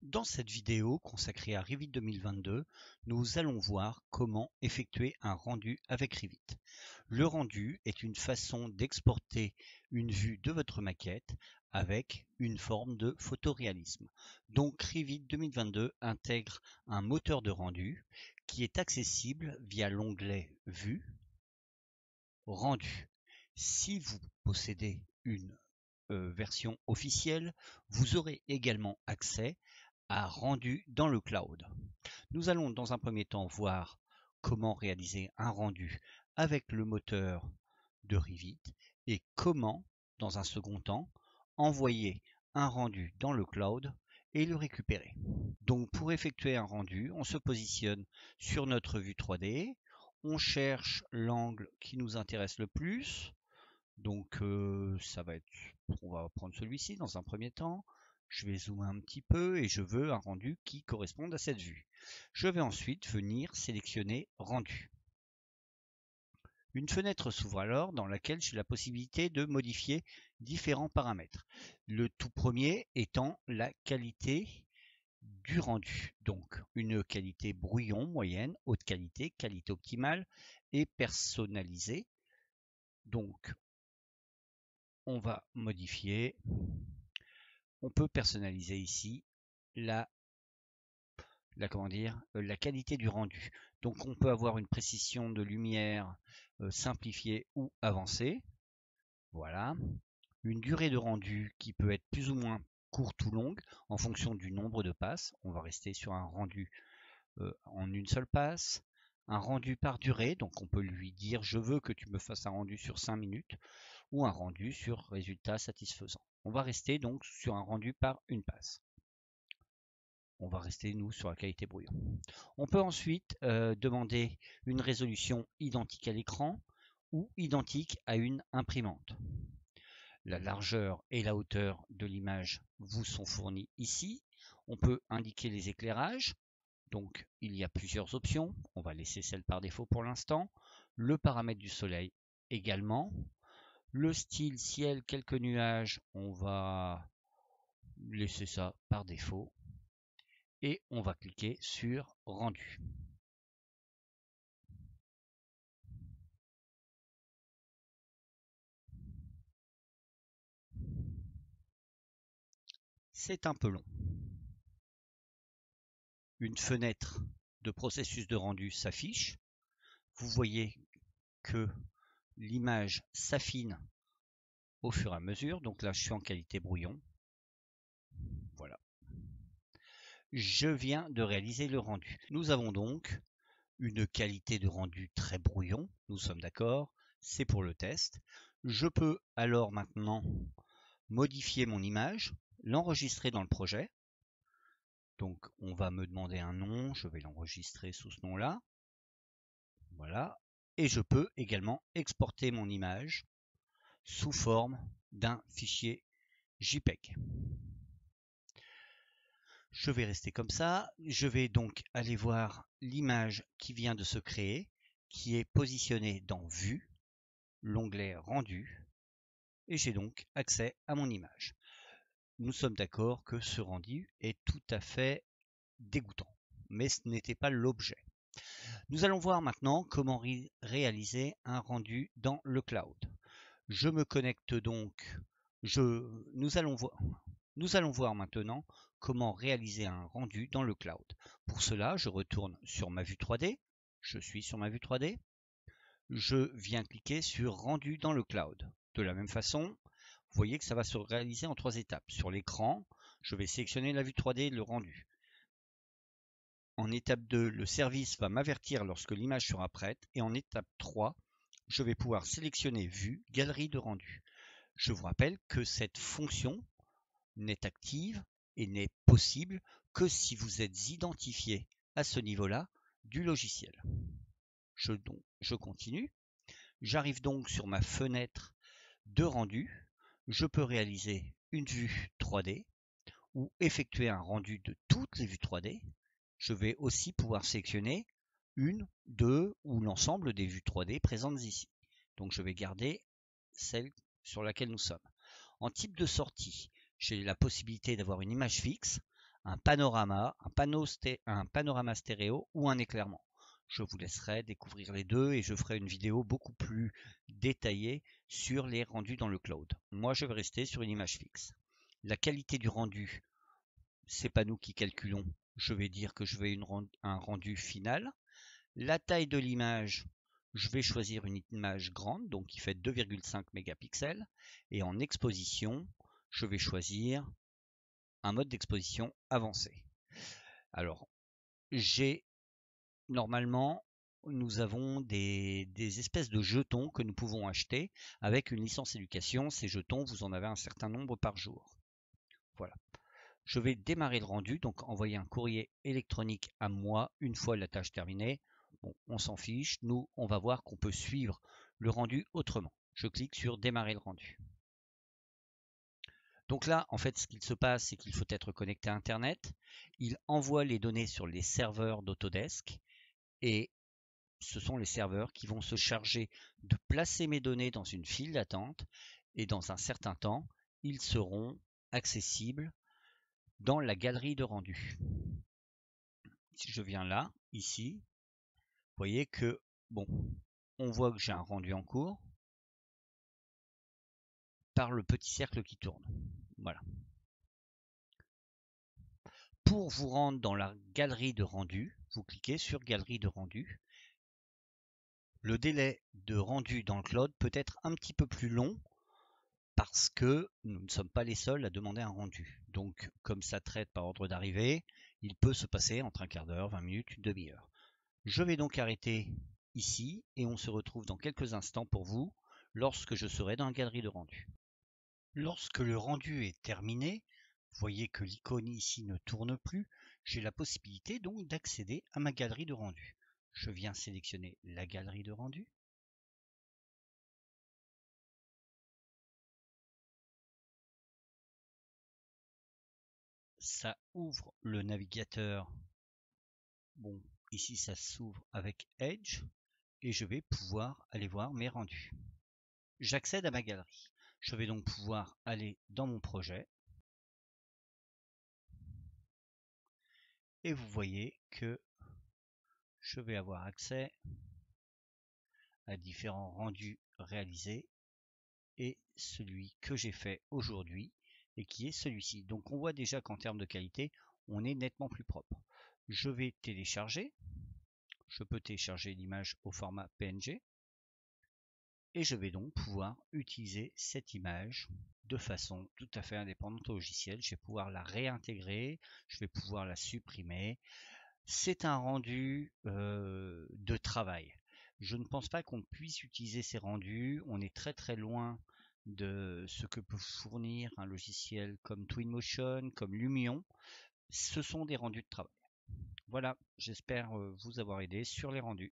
Dans cette vidéo consacrée à Revit 2022, nous allons voir comment effectuer un rendu avec Revit. Le rendu est une façon d'exporter une vue de votre maquette avec une forme de photoréalisme. Donc Revit 2022 intègre un moteur de rendu qui est accessible via l'onglet Vue, Rendu. Si vous possédez une version officielle, vous aurez également accès à rendu dans le cloud. Nous allons dans un premier temps voir comment réaliser un rendu avec le moteur de Revit et comment, dans un second temps, envoyer un rendu dans le cloud et le récupérer. Donc pour effectuer un rendu, on se positionne sur notre vue 3D, on cherche l'angle qui nous intéresse le plus. Donc on va prendre celui-ci dans un premier temps. Je vais zoomer un petit peu et je veux un rendu qui corresponde à cette vue. Je vais ensuite venir sélectionner rendu. Une fenêtre s'ouvre alors dans laquelle j'ai la possibilité de modifier différents paramètres. Le tout premier étant la qualité du rendu. Donc une qualité brouillon, moyenne, haute qualité, qualité optimale et personnalisée. Donc on va modifier. On peut personnaliser ici la qualité du rendu. Donc on peut avoir une précision de lumière simplifiée ou avancée. Voilà. Une durée de rendu qui peut être plus ou moins courte ou longue en fonction du nombre de passes. On va rester sur un rendu en une seule passe. Un rendu par durée, donc on peut lui dire je veux que tu me fasses un rendu sur 5 minutes ou un rendu sur résultat satisfaisant. On va rester donc sur un rendu par une passe. On va rester, nous, sur la qualité brouillon. On peut ensuite demander une résolution identique à l'écran ou identique à une imprimante. La largeur et la hauteur de l'image vous sont fournis ici. On peut indiquer les éclairages. Donc, il y a plusieurs options. On va laisser celle par défaut pour l'instant. Le paramètre du soleil également. Le style ciel, quelques nuages, on va laisser ça par défaut. Et on va cliquer sur rendu. C'est un peu long. Une fenêtre de processus de rendu s'affiche. Vous voyez que l'image s'affine au fur et à mesure. Donc là, je suis en qualité brouillon. Voilà. Je viens de réaliser le rendu. Nous avons donc une qualité de rendu très brouillon. Nous sommes d'accord. C'est pour le test. Je peux alors maintenant modifier mon image, l'enregistrer dans le projet. Donc on va me demander un nom, je vais l'enregistrer sous ce nom-là. Voilà. Et je peux également exporter mon image sous forme d'un fichier JPEG. Je vais rester comme ça. Je vais donc aller voir l'image qui vient de se créer, qui est positionnée dans Vue, l'onglet Rendu, et j'ai donc accès à mon image. Nous sommes d'accord que ce rendu est tout à fait dégoûtant, mais ce n'était pas l'objet. Nous allons voir maintenant comment réaliser un rendu dans le cloud. Je me connecte donc, nous allons voir maintenant comment réaliser un rendu dans le cloud. Pour cela, je retourne sur ma vue 3D. Je suis sur ma vue 3D. Je viens cliquer sur rendu dans le cloud. De la même façon, vous voyez que ça va se réaliser en 3 étapes. Sur l'écran, je vais sélectionner la vue 3D et le rendu. En étape 2, le service va m'avertir lorsque l'image sera prête. Et en étape 3, je vais pouvoir sélectionner Vue, Galerie de rendu. Je vous rappelle que cette fonction n'est active et n'est possible que si vous êtes identifié à ce niveau-là du logiciel. Je continue. J'arrive donc sur ma fenêtre de rendu. Je peux réaliser une vue 3D ou effectuer un rendu de toutes les vues 3D. Je vais aussi pouvoir sélectionner une, deux ou l'ensemble des vues 3D présentes ici. Donc je vais garder celle sur laquelle nous sommes. En type de sortie, j'ai la possibilité d'avoir une image fixe, un panorama, un panorama stéréo ou un éclairement. Je vous laisserai découvrir les deux et je ferai une vidéo beaucoup plus détaillée sur les rendus dans le cloud. Moi, je vais rester sur une image fixe. La qualité du rendu, c'est pas nous qui calculons. Je vais dire que je vais un rendu final. La taille de l'image, je vais choisir une image grande, donc qui fait 2,5 mégapixels. Et en exposition, je vais choisir un mode d'exposition avancé. Alors, normalement, nous avons des espèces de jetons que nous pouvons acheter avec une licence éducation. Ces jetons, vous en avez un certain nombre par jour. Voilà. Je vais démarrer le rendu, donc envoyer un courrier électronique à moi une fois la tâche terminée. Bon, on s'en fiche. Nous, on va voir qu'on peut suivre le rendu autrement. Je clique sur démarrer le rendu. Donc là, en fait, ce qu'il se passe, c'est qu'il faut être connecté à Internet. Il envoie les données sur les serveurs d'Autodesk et ce sont les serveurs qui vont se charger de placer mes données dans une file d'attente et dans un certain temps, ils seront accessibles dans la galerie de rendu. Si je viens là, ici, vous voyez que, bon, on voit que j'ai un rendu en cours par le petit cercle qui tourne. Voilà. Pour vous rendre dans la galerie de rendu, vous cliquez sur galerie de rendu. Le délai de rendu dans le cloud peut être un petit peu plus long parce que nous ne sommes pas les seuls à demander un rendu. Donc, comme ça traite par ordre d'arrivée, il peut se passer entre un quart d'heure, 20 minutes, une demi-heure. Je vais donc arrêter ici et on se retrouve dans quelques instants pour vous lorsque je serai dans la galerie de rendu. Lorsque le rendu est terminé, vous voyez que l'icône ici ne tourne plus, j'ai la possibilité donc d'accéder à ma galerie de rendu. Je viens sélectionner la galerie de rendu. Ça ouvre le navigateur. Bon, ici ça s'ouvre avec Edge et je vais pouvoir aller voir mes rendus. J'accède à ma galerie. Je vais donc pouvoir aller dans mon projet. Et vous voyez que je vais avoir accès à différents rendus réalisés et celui que j'ai fait aujourd'hui et qui est celui-ci. Donc on voit déjà qu'en termes de qualité, on est nettement plus propre. Je vais télécharger. Je peux télécharger l'image au format PNG et je vais donc pouvoir utiliser cette image de façon tout à fait indépendante au logiciel. Je vais pouvoir la réintégrer, je vais pouvoir la supprimer. C'est un rendu de travail. Je ne pense pas qu'on puisse utiliser ces rendus. On est très très loin de ce que peut fournir un logiciel comme Twinmotion, comme Lumion. Ce sont des rendus de travail. Voilà, j'espère vous avoir aidé sur les rendus.